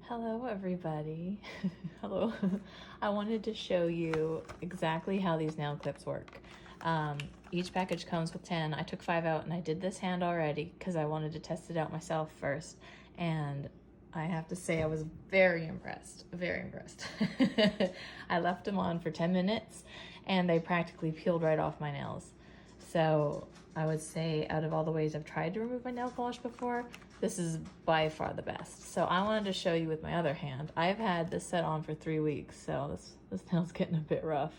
Hello everybody. Hello. I wanted to show you exactly how these nail clips work. Each package comes with 10. I took 5 out and I did this hand already because I wanted to test it out myself first. And I have to say I was very impressed, very impressed. I left them on for 10 minutes and they practically peeled right off my nails. So I would say out of all the ways I've tried to remove my nail polish before, this is by far the best. So I wanted to show you with my other hand. I've had this set on for 3 weeks, so this nail's getting a bit rough.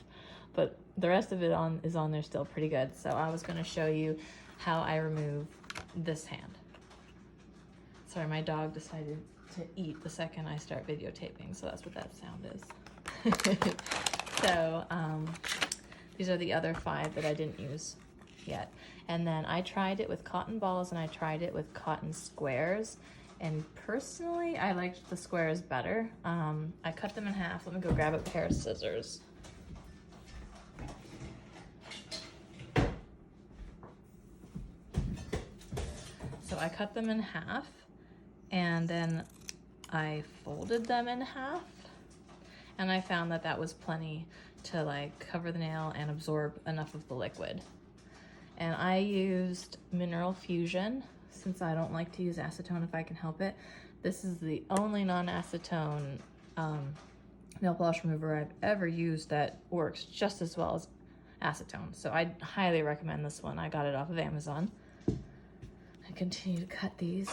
But the rest of it is on there still pretty good. So I was gonna show you how I remove this hand. Sorry, my dog decided to eat the second I start videotaping, so that's what that sound is. So these are the other 5 that I didn't use yet. And then I tried it with cotton balls and I tried it with cotton squares. And personally, I liked the squares better. I cut them in half. Let me go grab a pair of scissors. So I cut them in half and then I folded them in half. And I found that that was plenty to like cover the nail and absorb enough of the liquid. And I used Mineral Fusion since I don't like to use acetone if I can help it. This is the only non-acetone nail polish remover I've ever used that works just as well as acetone. So I highly recommend this one. I got it off of Amazon. I continue to cut these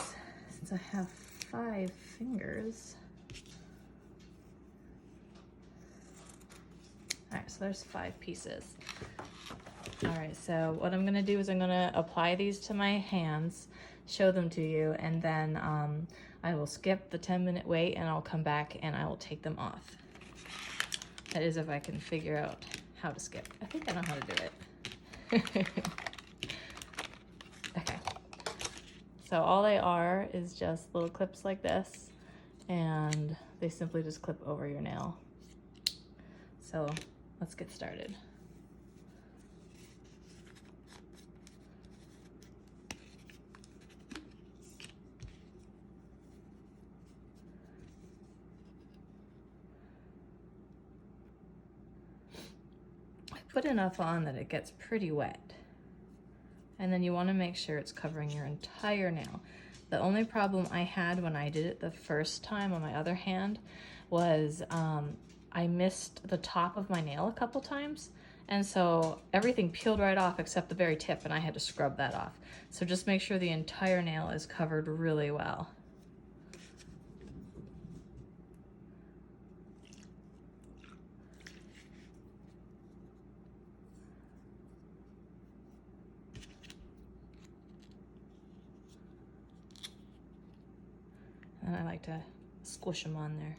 since I have 5 fingers. All right, so there's 5 pieces. All right, so what I'm gonna do is I'm gonna apply these to my hands, show them to you, and then I will skip the 10-minute wait and I'll come back and I will take them off. That is if I can figure out how to skip. I think I know how to do it. Okay, so all they are is just little clips like this, and they simply just clip over your nail. So let's get started. Put enough on that it gets pretty wet. And then you want to make sure it's covering your entire nail. The only problem I had when I did it the first time on my other hand was I missed the top of my nail a couple times. And so everything peeled right off except the very tip, and I had to scrub that off. So just make sure the entire nail is covered really well. And I like to squish them on there.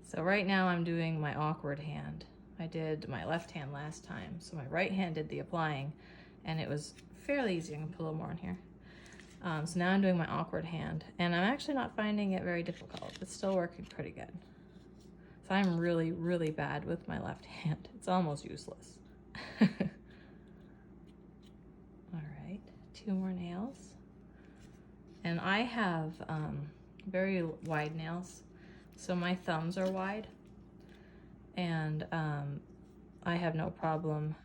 So right now I'm doing my awkward hand. I did my left hand last time, so my right hand did the applying, and it was fairly easy. I can put a little more in here. So now I'm doing my awkward hand, and I'm actually not finding it very difficult. It's still working pretty good. So I'm really, really bad with my left hand. It's almost useless. All right, 2 more nails. And I have very wide nails, so my thumbs are wide, and I have no problem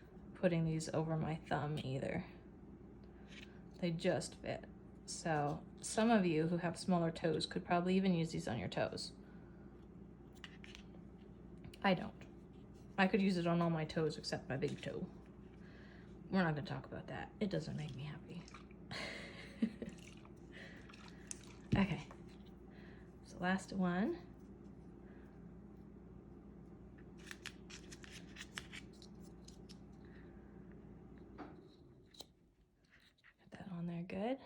putting these over my thumb either. They just fit. So some of you who have smaller toes could probably even use these on your toes. I don't. I could use it on all my toes except my big toe. We're not gonna talk about that. It doesn't make me happy. Okay, so last one. Put that on there good.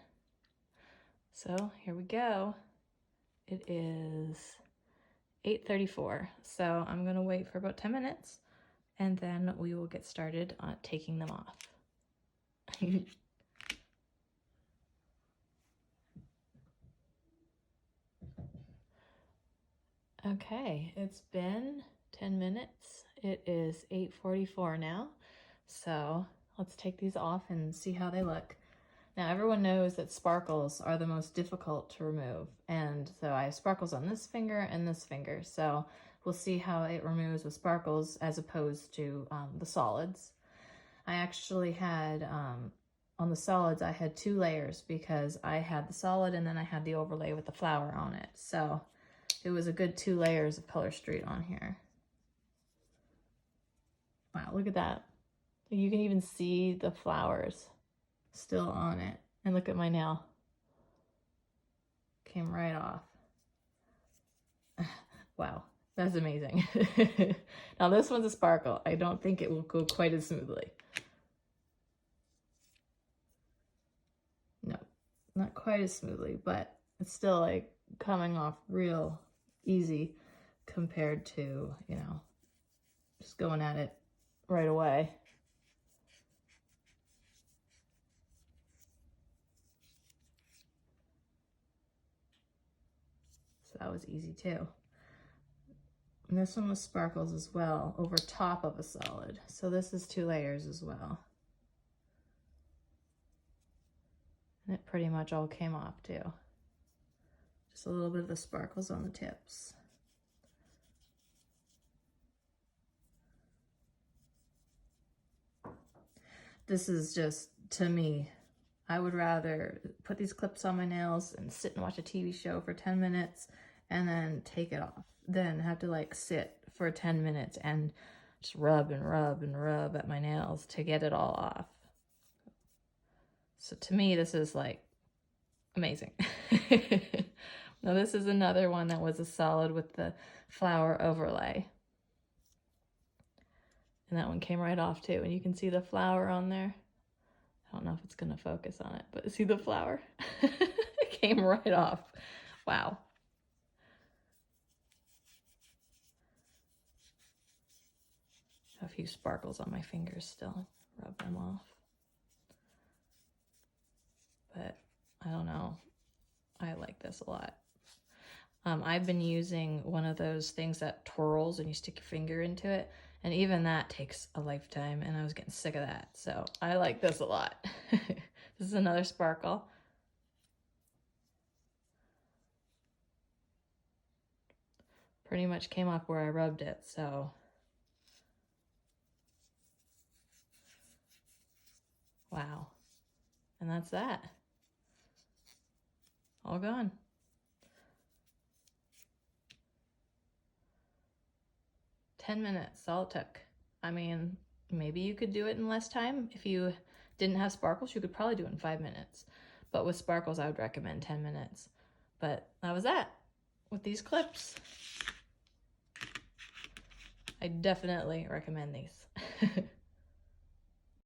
So here we go. It is 8:34, so I'm gonna wait for about 10 minutes and then we will get started on taking them off. Okay, it's been 10 minutes. It is 8:44 now, so let's take these off and see how they look. Now everyone knows that sparkles are the most difficult to remove, and so I have sparkles on this finger and this finger, so we'll see how it removes with sparkles as opposed to the solids. I actually had, on the solids, I had 2 layers because I had the solid and then I had the overlay with the flower on it, so it was a good 2 layers of Color Street on here. Wow, look at that. You can even see the flowers still on it. And look at my nail. Came right off. Wow, that's amazing. Now this one's a sparkle. I don't think it will go quite as smoothly. No, not quite as smoothly, but it's still like coming off real easy compared to, you know, just going at it right away. So that was easy too. And this one was sparkles as well, over top of a solid. So this is 2 layers as well. And it pretty much all came off too. Just a little bit of the sparkles on the tips. This is just, to me, I would rather put these clips on my nails and sit and watch a TV show for 10 minutes and then take it off than have to like sit for 10 minutes and just rub and rub and rub at my nails to get it all off. So to me, this is like amazing. Now this is another one that was a solid with the flower overlay. And that one came right off too. And you can see the flower on there. I don't know if it's gonna focus on it, but see the flower? It came right off. Wow. A few sparkles on my fingers still. Rub them off. But I don't know. I like this a lot. I've been using one of those things that twirls and you stick your finger into it. And even that takes a lifetime, and I was getting sick of that. So I like this a lot. This is another sparkle. Pretty much came off where I rubbed it, so. Wow. And that's that. All gone. "10 minutes, all it took." I mean, maybe you could do it in less time. If you didn't have sparkles, you could probably do it in 5 minutes. But with sparkles, I would recommend 10 minutes. But that was that with these clips. I definitely recommend these.